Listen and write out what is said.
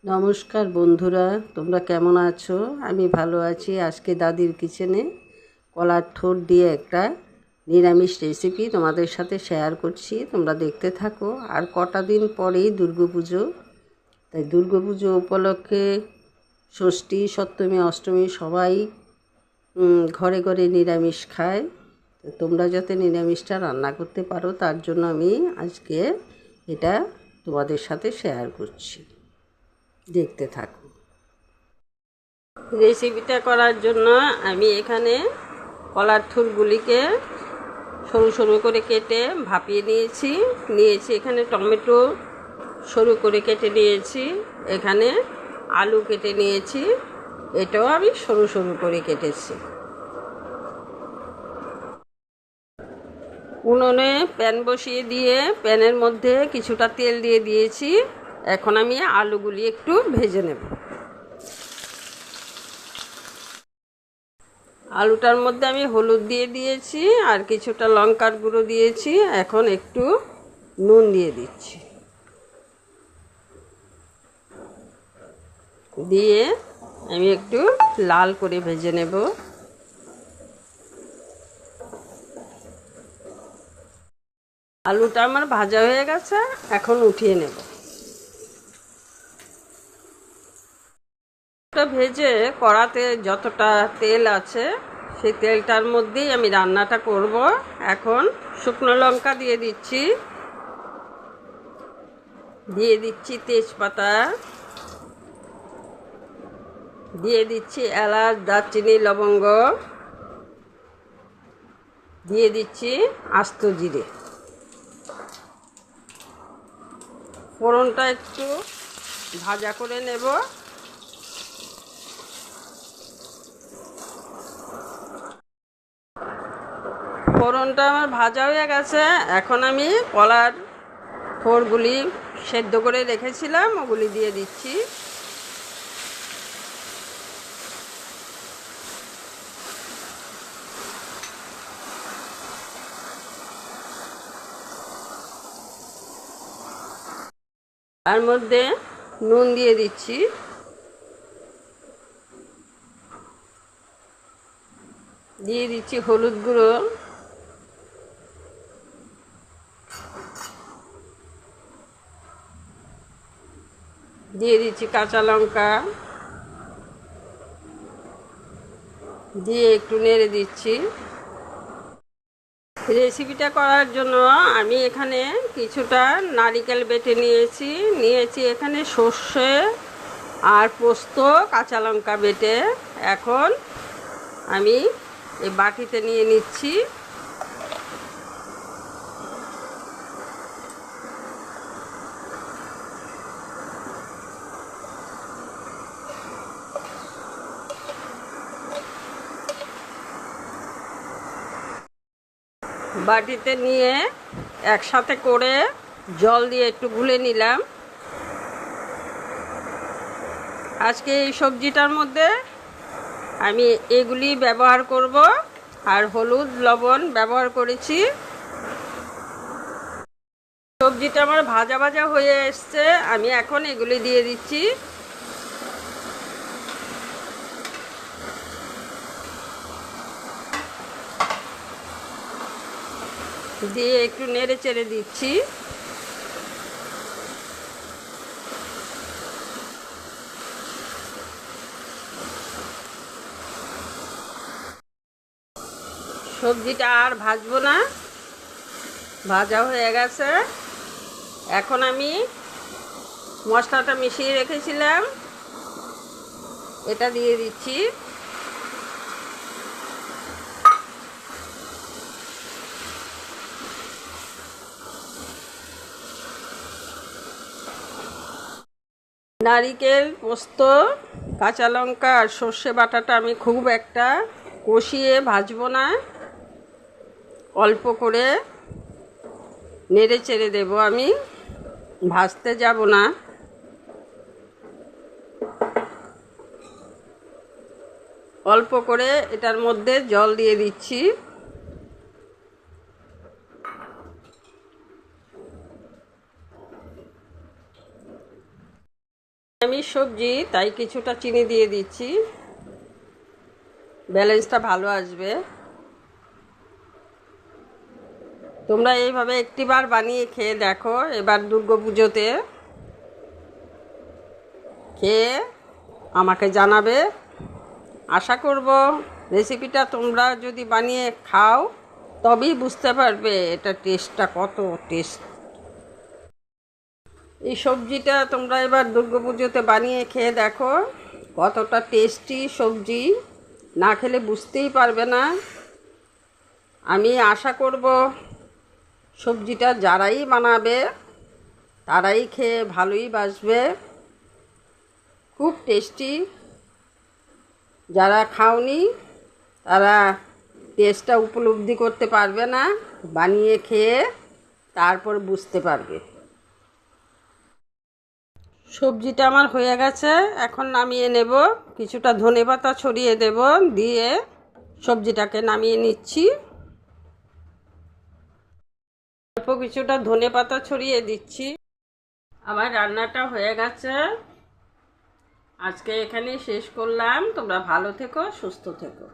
নমস্কার বন্ধুরা, তোমরা কেমন আছো? আমি ভালো আছি। আজকে দাদির কিচেনে কলার ঠোঁট দিয়ে একটা নিরামিষ রেসিপি তোমাদের সাথে শেয়ার করছি। তোমরা দেখতে থাকো। আর কটা দিন পরেই দুর্গাপুজো, তাই দুর্গাপুজো উপলক্ষে ষষ্ঠী, সপ্তমী, অষ্টমী সবাই ঘরে ঘরে নিরামিষ খায়। তো তোমরা যাতে নিরামিষটা রান্না করতে পারো তার জন্য আমি আজকে এটা তোমাদের সাথে শেয়ার করছি। দেখতে থাকো। রেসিপিটা করার জন্য আমি এখানে কলার থুরগুলিকে সরু সরু করে কেটে ভাপিয়ে নিয়েছি এখানে টমেটো সরু করে কেটে নিয়েছি, এখানে আলু কেটে নিয়েছি, এটাও আমি সরু সরু করে কেটেছি। উনুনে প্যান বসিয়ে দিয়ে প্যানের মধ্যে কিছুটা তেল দিয়ে দিয়েছি। এখন আমি আলুগুলি একটু ভেজে নেব। আলুটার মধ্যে আমি হলুদ দিয়ে দিয়েছি আর কিছুটা লঙ্কার গুঁড়ো দিয়েছি। এখন একটু নুন দিয়ে দিচ্ছি, দিয়ে আমি একটু লাল করে ভেজে নেব। আলুটা আমার ভাজা হয়ে গেছে, এখন উঠিয়ে নেব। ভেজে কড়াতে যতটা তেল আছে সেই তেলটার মধ্যেই আমি রান্নাটা করব। এখন শুকনো লঙ্কা দিয়ে দিচ্ছি তেজপাতা, দিয়ে দিচ্ছি এলাচ, দারচিনি, লবঙ্গ, দিয়ে দিচ্ছি আস্ত জিরে। ফোড়নটা একটু ভাজা করে নেব। ফোড়নটা আমার ভাজা হয়ে গেছে, এখন আমি কলার থোড়গুলি সেদ্ধ করে রেখেছিলাম ওগুলি দিয়ে দিচ্ছি। তার মধ্যে নুন দিয়ে দিচ্ছি, দিয়ে দিচ্ছি হলুদ গুঁড়ো, দিয়ে দিচ্ছি কাঁচা লঙ্কা, দিয়ে একটু নেড়ে দিচ্ছি। রেসিপিটা করার জন্য আমি এখানে কিছুটা নারকেল বেটে নিয়েছি এখানে সর্ষে আর পোস্ত, কাঁচা লঙ্কা বেটে। এখন আমি এই বাটিতে নিয়ে নিচ্ছি। বাটিতে নিয়ে একসাথে করে জল দিয়ে একটু গুলে নিলাম। আজকে এই সবজিটার মধ্যে আমি এগুলি ব্যবহার করব, আর হলুদ, লবণ ব্যবহার করেছি। সবজিটা আমার ভাজা ভাজা হয়ে এসছে, আমি এখন এগুলি দিয়ে দিচ্ছি। দিয়ে একটু নেড়ে চেড়ে দিচ্ছি। সবজিটা আর ভাজবো না, ভাজা হয়ে গেছে। এখন আমি মশলাটা মিশিয়ে রেখেছিলাম, এটা দিয়ে দিচ্ছি। নারকেল, পোস্ত, কাঁচা লঙ্কা আর সর্ষে বাটাটা আমি খুব একটা কষিয়ে ভাজবো না, অল্প করে নেড়ে চেড়ে দেবো। আমি ভাজতে যাব না। অল্প করে এটার মধ্যে জল দিয়ে দিচ্ছি। আমি সবজি তাই কিছুটা চিনি দিয়ে দিচ্ছি, ব্যালেন্সটা ভালো আসবে। তোমরা এইভাবে একটিবার বানিয়ে খেয়ে দেখো এবার দুর্গাপুজোতে, খেয়ে আমাকে জানাবে। আশা করব রেসিপিটা তোমরা যদি বানিয়ে খাও তবেই বুঝতে পারবে এটা টেস্টটা কত টেস্ট। এই সবজিটা তোমরা এবার দুর্গাপুজোতে বানিয়ে খেয়ে দেখো কতটা টেস্টি সবজি, না খেলে বুঝতেই পারবে না। আমি আশা করব সবজিটা যারাই বানাবে তারাই খেয়ে ভালোই বাসবে, খুব টেস্টি। যারা খাওনি তারা টেস্টটা উপলব্ধি করতে পারবে না, বানিয়ে খেয়ে তারপর বুঝতে পারবে। সবজিটা আমার হয়ে গেছে, এখন নামিয়ে নেব। কিছুটা ধনেপাতা ছড়িয়ে দেব, দিয়ে সবজিটাকে নামিয়ে নিচ্ছি। অল্প কিছুটা ধনেপাতা ছড়িয়ে দিচ্ছি। আমার রান্নাটা হয়ে গেছে, আজকে এখানেই শেষ করলাম। তোমরা ভালো থেকো, সুস্থ থেকো।